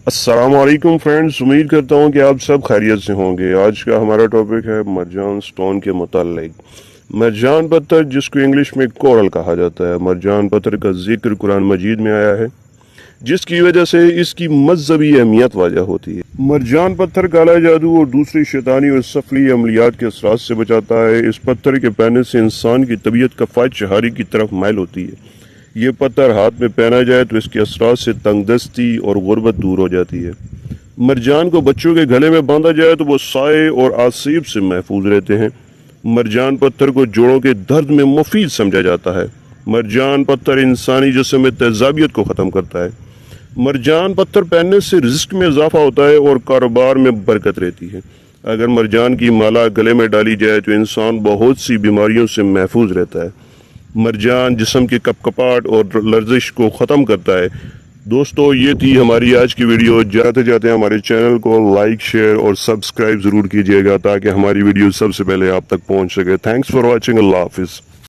السلام علیکم فرینڈز، امید کرتا ہوں کہ آپ سب خیریت سے ہوں گے۔ آج کا ہمارا ٹاپک ہے مرجان سٹون کے متعلق۔ مرجان پتھر، جس کو انگلش میں کورل کہا جاتا ہے، مرجان پتھر کا ذکر قرآن مجید میں آیا ہے، جس کی وجہ سے اس کی مذہبی اہمیت واضح ہوتی ہے۔ مرجان پتھر کالا جادو اور دوسری شیطانی اور سفلی عملیات کے اثرات سے بچاتا ہے۔ اس پتھر کے پہننے سے انسان کی طبیعت کفایت شہاری کی طرف مائل ہوتی ہے۔ یہ پتھر ہاتھ میں پہنا جائے تو اس کے اثرات سے تنگ دستی اور غربت دور ہو جاتی ہے۔ مرجان کو بچوں کے گلے میں باندھا جائے تو وہ سائے اور آسیب سے محفوظ رہتے ہیں۔ مرجان پتھر کو جوڑوں کے درد میں مفید سمجھا جاتا ہے۔ مرجان پتھر انسانی جسم میں تیزابیت کو ختم کرتا ہے۔ مرجان پتھر پہننے سے رزق میں اضافہ ہوتا ہے اور کاروبار میں برکت رہتی ہے۔ اگر مرجان کی مالا گلے میں ڈالی جائے تو انسان بہت سی بیماریوں سے محفوظ رہتا ہے۔ مرجان جسم کی کپکپاہٹ اور لرزش کو ختم کرتا ہے۔ دوستو، یہ تھی ہماری آج کی ویڈیو۔ جاتے جاتے ہمارے چینل کو لائک، شیئر اور سبسکرائب ضرور کیجیے گا تاکہ ہماری ویڈیو سب سے پہلے آپ تک پہنچ سکے۔ Thanks for watching. اللہ حافظ۔